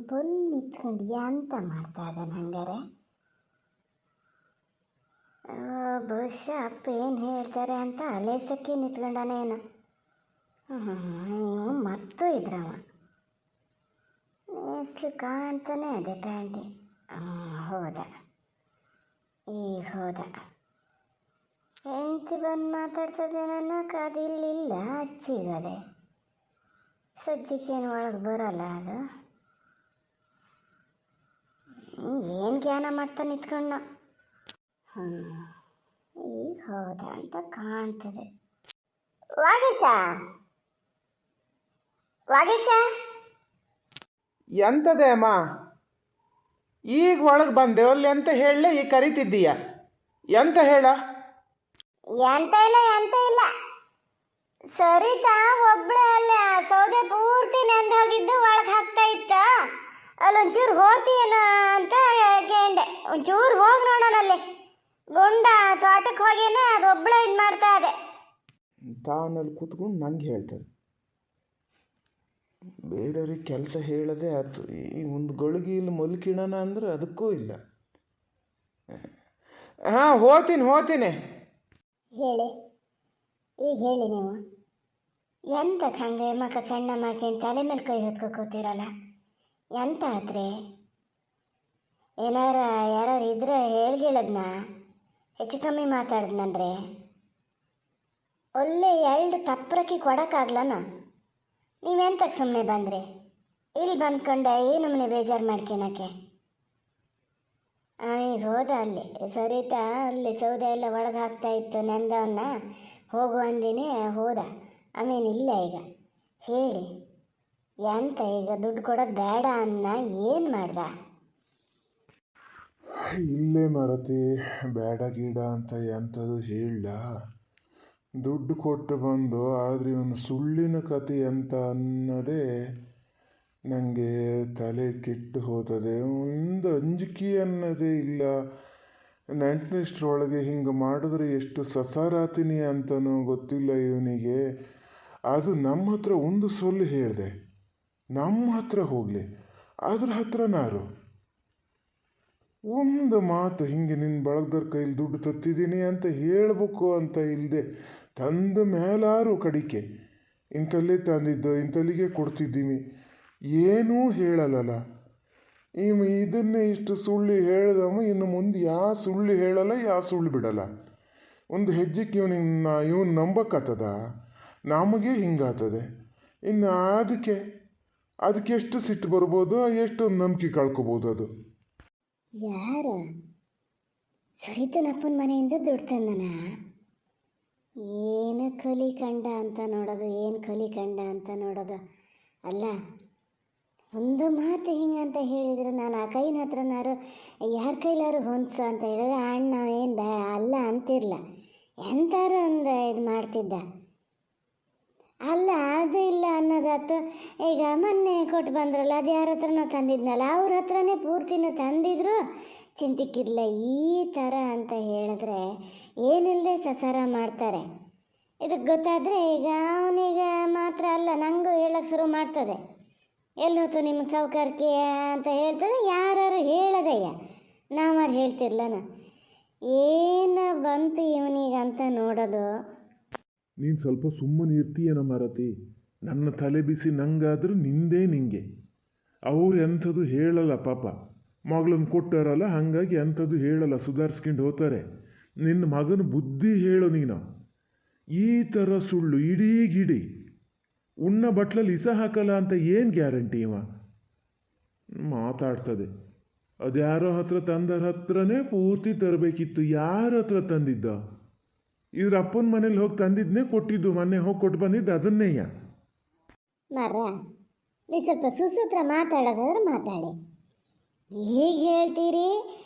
ಬಲ್ ನಿಂತ್ಕೊಂಡು ಎಂತ ಮಾಡ್ತಾ ಇದ್ದಾನೆ ಹಂಗಾರೆ? ಬಹುಶಃ ಅಪ್ಪ ಏನು ಹೇಳ್ತಾರೆ ಅಂತ ಅಲೇಸಕ್ಕೆ ನಿಂತ್ಕೊಂಡಾನೇನು. ನೀವು ಮತ್ತೂ ಇದ್ರವ ನೇಸ್ಲು ಕಾಣ್ತಾನೆ ಅದೇ ಪ್ಯಾಂಟಿ. ಹೋದ, ಈಗ ಹೋದ. ಹೆಂಡತಿ ಬಂದು ಮಾತಾಡ್ತದೆ ನನ್ನ ಕಾದಿಲ್ಲ ಹಚ್ಚಿಗದೆ. ಸಜ್ಜಿಗೇನು ಒಳಗೆ ಬರಲ್ಲ ಅದು. ಏನು ಜ್ಞಾನ ಮಾಡ್ತಾ ನಿಂತ್ಕೊಂಡ. ಈಗ ಹೋದ ಅಂತ ಕಾಣ್ತದೆ. ವಾಗೀಸ ವಾಗೀಸ, ಎಂತದೆ ಅಮ್ಮ? ಈಗ ಒಳಗೆ ಬಂದೆ ಅಲ್ಲಿ ಎಂತ ಹೇಳಲೆ? ಈಗ ಕರಿತಿದ್ದೀಯ ಎಂತ ಹೇಳ? ಎಂತ ಇಲ್ಲ. ಸರಿತಾ ಒಬ್ಳೆ ಅಲ್ಲೇ ಸೌದೆ ಪೂರ್ತಿ ನೆಂದು ಹೋಗಿದ್ದು ಒಳಗೆ ಹಾಕ್ತಾ ಇತ್ತ. ಅಲ್ಲೊಂಚೂರು ಹೋಗ್ತೀಯೇನೋ ಅಂತ ಕೇಂಡೆ. ಒಂಚೂರು ಹೋಗಿ ನೋಡೋಣಲ್ಲಿ. ಗುಂಡ ತೋಟಕ್ಕೆ ಹೋಗೇನೆ ಅದು ಒಬ್ಳೆ ಇದು ಮಾಡ್ತಾ ಇದೆ. ತಾನಲ್ಲಿ ಕೂತ್ಕೊಂಡು ನಂಗೆ ಹೇಳ್ತದೆ. ಬೇರೆಯವ್ರಿಗೆ ಕೆಲಸ ಹೇಳದೆ ಆಯ್ತು. ಈ ಒಂದು ಗಳಿಗೆ ಇಲ್ಲಿ ಮಲ್ಕಿಣನ ಅಂದ್ರೆ ಅದಕ್ಕೂ ಇಲ್ಲ. ಹಾಂ ಹೋತೀನಿ. ಹೇಳಿ, ಈಗ ಹೇಳಿ ನೀವು. ಎಂತಕ್ಕೆ ಹಂಗೆ ಮಕ್ಕ ಸಣ್ಣ ಮಾಡ್ಕೊಂಡು ತಲೆ ಮೇಲೆ ಕೈ ಹೊತ್ಕೋತೀರಲ್ಲ? ಎಂತ ಆತ್ರಿ? ಯಾರು ಇದ್ರೆ ಹೇಳ್ಗಿಳದ್ನ ಹೆಚ್ಚು ಕಮ್ಮಿ ಮಾತಾಡಿದ್ನಂದ್ರೆ ಒಳ್ಳೆ ಎರಡು ತಪ್ಪರಕ್ಕಿ ಕೊಡೋಕ್ಕಾಗ್ಲನ? ನೀವೆಂತಕ್ಕೆ ಸುಮ್ಮನೆ ಬಂದ್ರಿ? ಇಲ್ಲಿ ಬಂದ್ಕೊಂಡೆ ಈ ನಮ್ಮನೆ ಬೇಜಾರು ಮಾಡ್ಕೊಳಕ್ಕೆ. ಈಗ ಹೋದ ಅಲ್ಲಿ ಸರಿತಾ ಅಲ್ಲಿ ಸೌದೆ ಎಲ್ಲ ಒಳಗೆ ಹಾಕ್ತಾ ಇತ್ತು ನೆಂದವನ್ನ ಹೋಗು ಅಂದಿನಿ. ಹೋದ. ಆಮೇನಿಲ್ಲ. ಈಗ ಹೇಳಿ ಎಂತ? ಈಗ ದುಡ್ಡು ಕೊಡೋದು ಬೇಡ ಅನ್ನ ಏನು ಮಾಡ್ದ? ಇಲ್ಲೇ ಮರತಿ ಬೇಡ ಗೀಡ ಅಂತ ಎಂಥದ್ದು ಹೇಳ. ದುಡ್ಡು ಕೊಟ್ಟು ಬಂದು ಆದರೆ ಇವನು ಸುಳ್ಳಿನ ಕತೆ ಅಂತ ಅನ್ನೋದೇ ನನಗೆ ತಲೆ ಕೆಟ್ಟು ಹೋತದೆ. ಒಂದು ಅಂಜಿಕೆ ಅನ್ನೋದೇ ಇಲ್ಲ. ನೆಂಟನಿಷ್ಟ್ರೊಳಗೆ ಹಿಂಗೆ ಮಾಡಿದ್ರೆ ಎಷ್ಟು ಸಸಾರಾತೀನಿ ಅಂತನೂ ಗೊತ್ತಿಲ್ಲ ಇವನಿಗೆ. ಅದು ನಮ್ಮ ಹತ್ರ ಒಂದು ಸೊಲ್ಲು ಹೇಳಿದೆ, ನಮ್ಮ ಹತ್ರ ಹೋಗಲಿ, ಅದ್ರ ಹತ್ರ ನಾರು ಒಂದು ಮಾತು ಹಿಂಗೆ ನಿನ್ನ ಬಳಗದವ್ರ ಕೈಲಿ ದುಡ್ಡು ತತ್ತಿದ್ದೀನಿ ಅಂತ ಹೇಳ್ಬೇಕು ಅಂತ ಇಲ್ಲದೆ ತಂದ ಮೇಲಾರು ಕಡಿಕೆ ಇಂಥಲ್ಲೇ ತಂದಿದ್ದು ಇಂಥಲ್ಲಿಗೆ ಕೊಡ್ತಿದ್ದೀವಿ ಏನೂ ಹೇಳಲ್ಲ. ಇದನ್ನೇ ಇಷ್ಟು ಸುಳ್ಳು ಹೇಳ್ದವ ಇನ್ನು ಮುಂದೆ ಯಾವ ಸುಳ್ಳು ಹೇಳಲ್ಲ, ಯಾವ ಸುಳ್ಳು ಬಿಡಲ್ಲ. ಒಂದು ಹೆಜ್ಜೆಗೆ ಇವನು ನಂಬಕ್ಕಾಗ್ತದ? ನಮಗೆ ಹಿಂಗಾಗ್ತದೆ. ಇನ್ನು ಅದಕ್ಕೆ ಎಷ್ಟು ಸಿಟ್ಟು ಬರ್ಬೋದು, ಎಷ್ಟು ನಂಬಿಕೆ ಕಳ್ಕೊಬೋದು. ಅದು ಯಾರು ಸರಿತನಪ್ಪನ ಮನೆಯಿಂದ ದುಡ್ಡು ತಂದನ? ಏನು ಕಲಿ ಕಂಡ ಅಂತ ನೋಡೋದು. ಅಲ್ಲ, ಒಂದು ಮಾತು ಹಿಂಗಂತ ಹೇಳಿದ್ರೆ ನಾನು ಆ ಕೈನ ಹತ್ರನಾರು ಯಾರ ಕೈಲಾರು ಹೊಂದ್ಸು ಅಂತ ಹೇಳಿದ್ರೆ ಅಣ್ಣ ಏನು ಅಲ್ಲ ಅಂತಿರ್ಲ, ಎಂತಾರು ಒಂದು ಇದು ಮಾಡ್ತಿದ್ದ. ಅಲ್ಲ ಅದು ಇಲ್ಲ ಅನ್ನೋದಾತು. ಈಗ ಮೊನ್ನೆ ಕೊಟ್ಟು ಬಂದ್ರಲ್ಲ, ಅದು ಯಾರ ಹತ್ರನೋ ತಂದಿದ್ನಲ್ಲ, ಅವ್ರ ಹತ್ರನೇ ಪೂರ್ತಿನೂ ತಂದಿದ್ರು ಚಿಂತಿಕ್ಕಿರಲಿಲ್ಲ. ಈ ಥರ ಅಂತ ಹೇಳಿದ್ರೆ ಏನಿಲ್ಲದೆ ಸಸಾರ ಮಾಡ್ತಾರೆ. ಇದಕ್ಕೆ ಗೊತ್ತಾದರೆ ಈಗ ಅವನಿಗೆ ಮಾತ್ರ ಅಲ್ಲ ನನಗೂ ಹೇಳಕ್ಕೆ ಶುರು ಮಾಡ್ತದೆ. ಎಲ್ಲೊತ್ತು ನಿಮ್ಗೆ ಸೌಕರ್ಯಕ್ಕೆ ಅಂತ ಹೇಳ್ತದೆ. ಯಾರು ಹೇಳದಯ್ಯ, ನಾವಾರು ಹೇಳ್ತಿರ್ಲನ. ಏನು ಬಂತು ಇವನಿಗಂತ ನೋಡೋದು. ನೀನು ಸ್ವಲ್ಪ ಸುಮ್ಮನೆ ಇರ್ತೀಯನ ಮರತಿ. ನನ್ನ ತಲೆ ಬಿಸಿ ನಂಗಾದ್ರೂ ನಿಂಗೆ. ಅವ್ರು ಎಂಥದ್ದು ಹೇಳಲ್ಲ ಪಾಪ. ಮಗಳನ್ನ ಕೊಟ್ಟಾರಲ್ಲ, ಹಾಗಾಗಿ ಎಂಥದ್ದು ಹೇಳಲ್ಲ, ಸುಧಾರಿಸ್ಕೊಂಡು ಹೋಗ್ತಾರೆ. ನಿನ್ನ ಮಗನ ಬುದ್ಧಿ ಹೇಳು ನೀನು. ಈ ಥರ ಸುಳ್ಳು ಇಡೀ ಗಿಡಿ ಉಣ್ಣ ಬಟ್ಲಲ್ಲಿ ಇಸ ಹಾಕಲ್ಲ ಅಂತ ಏನು ಗ್ಯಾರಂಟಿ? ಇವ ಮಾತಾಡ್ತದೆ. ಅದ್ಯಾರೋ ಹತ್ರ ತಂದರ ಹತ್ರನೇ ಪೂರ್ತಿ ತರಬೇಕಿತ್ತು. ಯಾರ ಹತ್ರ ತಂದಿದ್ದ? ಇದ್ರ ಅಪ್ಪನ ಮನೇಲಿ ಹೋಗಿ ತಂದಿದ್ನೇ ಕೊಟ್ಟಿದ್ದು. ಮೊನ್ನೆ ಹೋಗಿ ಕೊಟ್ಟು ಬಂದಿದ್ದು ಅದನ್ನೇಯ. ಮರ ನೀವು ಸ್ವಲ್ಪ ಸುಸೂತ್ರ ಮಾತಾಡೋದಾದ್ರೆ ಮಾತಾಡಿ. ಹೀಗೆ ಹೇಳ್ತೀರಿ.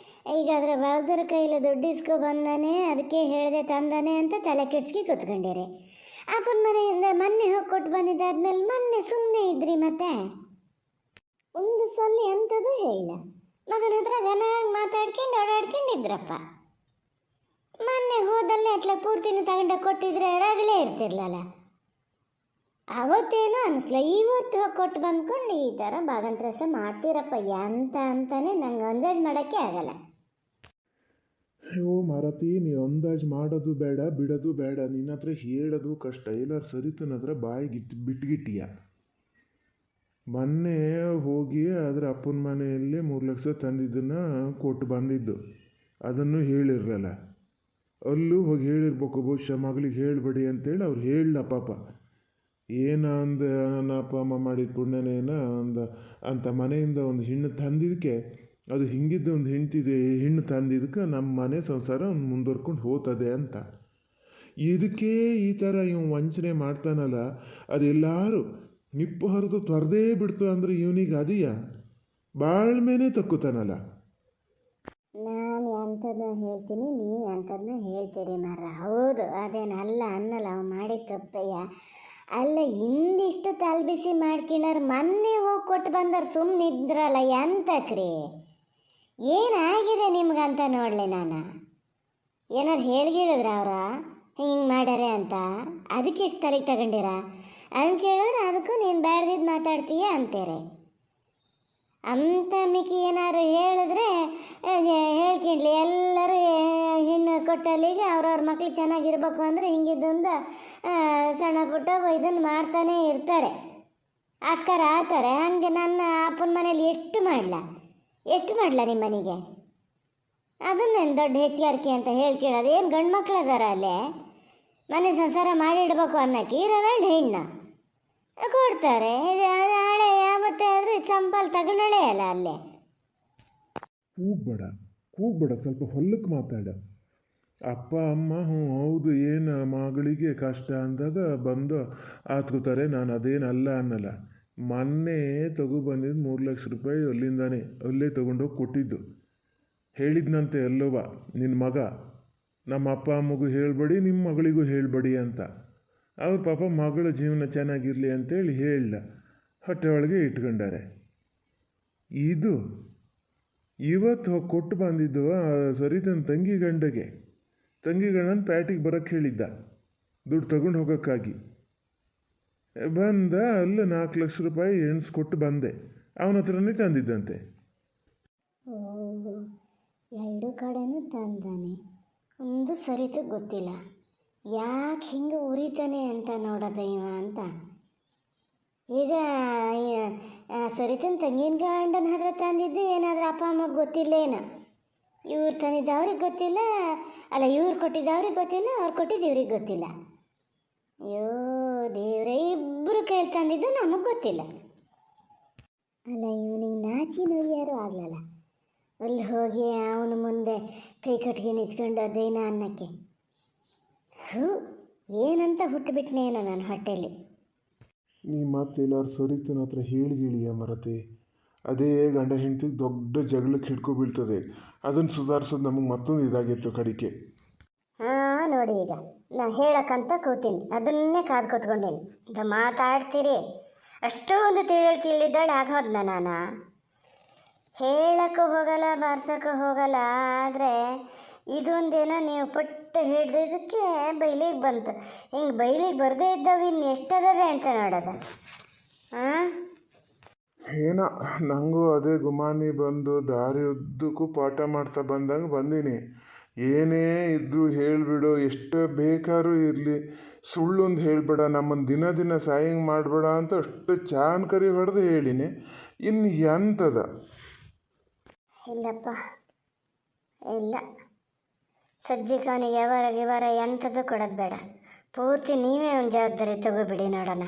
ಈಗ ಅದರ ಬಳಗದರ ಕೈಲಿ ದುಡ್ಡು ಇಸ್ಕೊ ಬಂದಾನೆ, ಅದಕ್ಕೆ ಹೇಳಿದೆ ತಂದಾನೆ ಅಂತ ತಲೆ ಕೆಡ್ಸ್ಕಿ ಕೂತ್ಕೊಂಡಿರಿ. ಅಪ್ಪನ ಮನೆಯಿಂದ ಮೊನ್ನೆ ಹೋಗಿ ಕೊಟ್ಟು ಬಂದಿದ್ದಾದ್ಮೇಲೆ ಮೊನ್ನೆ ಸುಮ್ಮನೆ ಇದ್ರಿ. ಮತ್ತೆ ಒಂದು ಸೊಲ್ಲಿ ಎಂಥದ್ದು ಹೇಳಿಲ್ಲ. ಮಗನ ಹತ್ರ ಘನಾಗಿ ಮಾತಾಡ್ಕೊಂಡು ಓಡಾಡ್ಕೊಂಡಿದ್ರಪ್ಪ. ಮೊನ್ನೆ ಹೋದಲ್ಲೇ ಅಟ್ಲ ಪೂರ್ತಿನೂ ತಗೊಂಡ ಕೊಟ್ಟಿದ್ರೆ ರಗಲೇ ಇರ್ತಿರ್ಲಲ್ಲ. ಅವತ್ತೇನೋ ಅನಿಸ್ಲ, ಇವತ್ತು ಕೊಟ್ಟು ಬಂದ್ಕೊಂಡು ಈ ಥರ ಭಾಗಂತ್ರಸ ಮಾಡ್ತೀರಪ್ಪ ಎಂತ ಅಂತಾನೆ ನಂಗೆ ಅಂದಾಜು ಮಾಡೋಕ್ಕೆ ಆಗಲ್ಲ. ಅಯ್ಯೋ ಮಾರತಿ, ನೀವು ಅಂದಾಜು ಮಾಡೋದು ಬೇಡ, ಬಿಡೋದು ಬೇಡ. ನಿನ್ನ ಹತ್ರ ಹೇಳೋದು ಕಷ್ಟ. ಎಲ್ಲಾರು ಸರಿತನ ಹತ್ರ ಬಾಯಿಗೆ ಬಿಟ್ಗಿಟ್ಟಿಯ. ಮೊನ್ನೆ ಹೋಗಿ ಅದರ ಅಪ್ಪನ ಮನೆಯಲ್ಲಿ 3 ಲಕ್ಷ ತಂದಿದ್ದನ್ನು ಕೊಟ್ಟು ಬಂದಿದ್ದು, ಅದನ್ನು ಹೇಳಿರಲ್ಲ. ಅಲ್ಲೂ ಹೋಗಿ ಹೇಳಿರ್ಬೇಕು, ಬಹುಶಃ ಮಗಳಿಗೆ ಹೇಳಬೇಡಿ ಅಂತೇಳಿ ಅವ್ರು ಹೇಳಲ್ಲ ಪಾಪ. ಏನ ಅಂದ ನನ್ನ ಅಪ್ಪ ಅಮ್ಮ ಮಾಡಿದ ಪುಣ್ಯನೇನ ಅಂತ ಮನೆಯಿಂದ ಒಂದು ಹೆಣ್ಣು ತಂದಿದ್ದಕ್ಕೆ, ಅದು ಹಿಂಗಿದ್ದ ಒಂದು ಹೆಣ್ಣು ತಂದಿದ್ದಕ್ಕೆ ನಮ್ಮ ಮನೆ ಸಂಸಾರ ಮುಂದುವರ್ಕೊಂಡು ಹೋಗ್ತದೆ ಅಂತ. ಇದಕ್ಕೆ ಈ ಥರ ಇವ್ ವಂಚನೆ ಮಾಡ್ತಾನಲ್ಲ, ಅದೆಲ್ಲರೂ ನಿಪ್ಪು ಹರಿದು ತೊರೆದೇ ಬಿಡ್ತು ಅಂದರೆ ಇವನಿಗೆ ಅದೆಯಾ ಬಾಳ್ಮೇನೆ ತಕ್ಕುತ್ತಾನಲ್ಲ. ನಾನು ಎಂಥದನ್ನ ಹೇಳ್ತೀನಿ, ನೀವು ಎಂಥದನ್ನ ಹೇಳ್ತೀರಿ ಮರ. ಹೌದು, ಅದೇನಲ್ಲ ಅನ್ನಲ್ಲ, ಅವ ಮಾಡಿದ ತಪ್ಪಯ್ಯ. ಅಲ್ಲ, ಹಿಂದಿಷ್ಟು ತಲ್ಬಿಸಿ ಮಾಡ್ಕಿನಾರ ಮೊನ್ನೆ ಹೋಗಿ ಕೊಟ್ಟು ಬಂದಾರ, ಸುಮ್ಮನಿದ್ರಲ್ಲ, ಎಂತಕ್ರಿ? ಏನಾಗಿದೆ ನಿಮ್ಗಂತ ನೋಡಲಿ ನಾನು. ಏನಾರು ಹೇಳಿದ್ರ ಅವ್ರ ಹಿಂಗೆ ಮಾಡ್ಯಾರೆ ಅಂತ? ಅದಕ್ಕೆ ಇಷ್ಟು ತಲೆಗೆ ತಗೊಂಡಿರ? ಅದನ್ನು ಕೇಳಿದ್ರೆ ಅದಕ್ಕೂ ನೀನು ಬ್ಯಾಡ್ದಿದ್ದು ಮಾತಾಡ್ತೀಯ ಅಂತಾರೆ. ಅಂತ ಮಿಕ್ಕಿ ಏನಾರು ಹೇಳಿದ್ರೆ ಹೇಳ್ಕೊಂಡ್ಲಿ, ಎಲ್ಲರೂ ಹೆಣ್ಣು ಕೊಟ್ಟಲ್ಲಿಗೆ ಅವ್ರವ್ರ ಮಕ್ಳು ಚೆನ್ನಾಗಿರ್ಬೇಕು ಅಂದರೆ ಹಿಂಗಿದ್ದೊಂದು ಸಣ್ಣ ಪುಟ್ಟ ಇದನ್ನು ಮಾಡ್ತಾನೇ ಇರ್ತಾರೆ, ಆಸ್ಕಾರ ಆಡ್ತಾರೆ. ಹಂಗೆ ನನ್ನ ಅಪ್ಪನ ಮನೇಲಿ ಎಷ್ಟು ಮಾಡಲ ನಿಮ್ಮ ಮನೆಗೆ? ಅದನ್ನೇನು ದೊಡ್ಡ ಹೆಚ್ಚುಗಾರಿಕೆ ಅಂತ ಕೇಳೋದು? ಏನು ಗಂಡು ಮಕ್ಳು ಅದಾರ ಅಲ್ಲೇ? ಮನೆ ಸಂಸಾರ ಮಾಡಿಡ್ಬೇಕು ಅನ್ನೋಕ್ಕೆ ಇರೋವೇಳು ಹೆಣ್ಣು ಕೊಡ್ತಾರೆ. ಇದು ಹಳೆ ಮತ್ತೆ ಆದರೆ ಸಂಪಾಲ್ ತಗೊಂಡಳೆ ಅಲ್ಲ ಅಲ್ಲೇ. ಕೂಗ್ಬೇಡ, ಸ್ವಲ್ಪ ಹೊಲ್ಲಕ್ಕೆ ಮಾತಾಡ. ಅಪ್ಪ ಅಮ್ಮ ಹೌದು, ಏನು ಮಗಳಿಗೆ ಕಷ್ಟ ಅಂದಾಗ ಬಂದು ಆತ್ಕೋತಾರೆ. ನಾನು ಅದೇನಲ್ಲ ಅನ್ನಲ್ಲ. ಮೊನ್ನೆ ಬಂದಿದ್ದು 3 ಲಕ್ಷ ರೂಪಾಯಿ ಅಲ್ಲಿಂದಾನೆ, ಅಲ್ಲೇ ತೊಗೊಂಡೋಗಿ ಕೊಟ್ಟಿದ್ದು. ಹೇಳಿದ್ನಂತೆ ಎಲ್ಲೋವ ನಿನ್ನ ಮಗ, ನಮ್ಮ ಅಪ್ಪ ಅಮ್ಮಗೂ ಹೇಳಬೇಡಿ, ನಿಮ್ಮ ಮಗಳಿಗೂ ಹೇಳಬೇಡಿ ಅಂತ. ಅವ್ರ ಪಾಪ ಮಗಳ ಜೀವನ ಚೆನ್ನಾಗಿರಲಿ ಅಂತೇಳಿ ಹೇಳಲ್ಲ, ಹೊಟ್ಟೆ ಒಳಗೆ ಇಟ್ಕೊಂಡಾರೆ. ಇದು ಇವತ್ತು ಹೋಗಿ ಕೊಟ್ಟು ಬಂದಿದ್ದು ಸರಿತನ ತಂಗಿ ಗಂಡನ ಪ್ಯಾಟಿಗೆ ಬರೋಕ್ಕೆ ಹೇಳಿದ್ದ, ದುಡ್ಡು ತಗೊಂಡು ಹೋಗೋಕ್ಕಾಗಿ. ಬಂದ, ಅಲ್ಲ 4 ಲಕ್ಷ ರೂಪಾಯಿ ಎಣಿಸ್ಕೊಟ್ಟು ಬಂದೆ. ಅವನ ಹತ್ರನೇ ತಂದಿದ್ದಂತೆ. ಎರಡು ಕಡೆನೂ ತಂದಾನೆ, ಒಂದು ಸರಿತು ಗೊತ್ತಿಲ್ಲ. ಯಾಕೆ ಹಿಂಗೆ ಉರಿತಾನೆ ಅಂತ ನೋಡೋದ ಇವ ಅಂತ. ಈಗ ಸರಿತನ ತಂಗಿನ ಗಂಡನ ಹತ್ರ ತಂದಿದ್ದು ಏನಾದರೂ ಅಪ್ಪ ಅಮ್ಮಗೆ ಗೊತ್ತಿಲ್ಲೇನು? ಇವ್ರು ತಂದಿದ್ದು ಅವ್ರಿಗೆ ಗೊತ್ತಿಲ್ಲ, ಅಲ್ಲ ಇವ್ರು ಕೊಟ್ಟಿದ್ದು ಅವ್ರಿಗೆ ಗೊತ್ತಿಲ್ಲ, ಅವ್ರು ಕೊಟ್ಟಿದ್ದು ಇವ್ರಿಗೆ ಗೊತ್ತಿಲ್ಲ. ಅಯ್ಯೋ ದೇವ್ರೆ, ಇಬ್ಬರು ಕೈಲಿ ತಂದಿದ್ದು ನಮಗೆ ಗೊತ್ತಿಲ್ಲ. ಅಲ್ಲ, ಇವನಿಗೆ ನಾಚಿ ನೋಡ್ಯಾರು ಆಗ್ಲಲ್ಲ. ಅಲ್ಲಿ ಹೋಗಿ ಅವನ ಮುಂದೆ ಕೈ ಕಟ್ಟಿಗೆ ನಿಂತ್ಕೊಂಡು ಅದೇನ ಅನ್ನಕ್ಕೆ. ಏನಂತ ಹುಟ್ಟುಬಿಟ್ನೇನೋ ನನ್ನ ಹೊಟ್ಟೆಯಲ್ಲಿ. ನೀ ಎಲ್ಲಾರು ಸರಿತನ ಹತ್ರ ಹೇಳಿಯ ಮರತೆ. ಅದೇ ಗಂಡ ಹೆಂಡತಿಗೆ ದೊಡ್ಡ ಜಗಳಕ್ಕೆ ಹಿಡ್ಕೊಬೀಳ್ತದೆ. ಅದನ್ನು ಸುಧಾರಿಸೋದು ನಮಗೆ ಮತ್ತೊಂದು ಇದಾಗಿತ್ತು ಕಡಿಕೆ. ನೋಡಿ, ಈಗ ನಾ ಹೇಳಕ್ಕಂತ ಕೂತೀನಿ, ಅದನ್ನೇ ಕಾದು ಕೂತ್ಕೊಂಡೇನಿ. ಇದು ಮಾತಾಡ್ತೀರಿ, ಅಷ್ಟೊಂದು ತಿಳುವಳಿಕೆ ಇಲ್ಲಿದ್ದಾಳೆ ಆಗೋದ್ನ ನಾನು. ಹೇಳೋಕ್ಕೂ ಹೋಗಲ್ಲ, ಬಾರ್ಸೋಕ್ಕೂ ಹೋಗಲ್ಲ. ಆದರೆ ಇದೊಂದೇನೋ ನೀವು ಪಟ್ಟು ಹಿಡ್ದಿದ್ದಕ್ಕೆ ಬೈಲಿಗೆ ಬಂತು. ಹಿಂಗೆ ಬೈಲಿಗೆ ಬರದೇ ಇದ್ದಾವೆ ಇನ್ನು ಎಷ್ಟದವೆ ಅಂತ ನೋಡೋದು. ಏನೋ ನನಗೂ ಅದೇ ಗುಮಾನಿ ಬಂದು ದಾರಿ ಉದ್ದಕ್ಕೂ ಪಾಠ ಮಾಡ್ತಾ ಬಂದಂಗೆ ಬಂದೀನಿ. ಏನೇ ಇದ್ದರೂ ಹೇಳಿಬಿಡು, ಎಷ್ಟು ಬೇಕಾದ್ರೂ ಇರಲಿ, ಸುಳ್ಳೊಂದು ಹೇಳಬೇಡ, ನಮ್ಮನ್ನು ದಿನ ಸಾಯಿಂಗ್ ಮಾಡಬೇಡ ಅಂತ ಅಷ್ಟು ಚಾನ್ಕರಿ ಹೊಡೆದು ಹೇಳಿನಿ. ಇನ್ನು ಎಂಥದ? ಇಲ್ಲಪ್ಪ, ಇಲ್ಲ. ಸಜ್ಜಿಕಾನಿಗೆ ಯವರ ಎಂಥದ್ದು ಕೊಡೋದು ಬೇಡ. ಪೂರ್ತಿ ನೀವೇ ಒಂದು ಜವಾಬ್ದಾರಿ ತಗೋಬಿಡಿ ನೋಡೋಣ.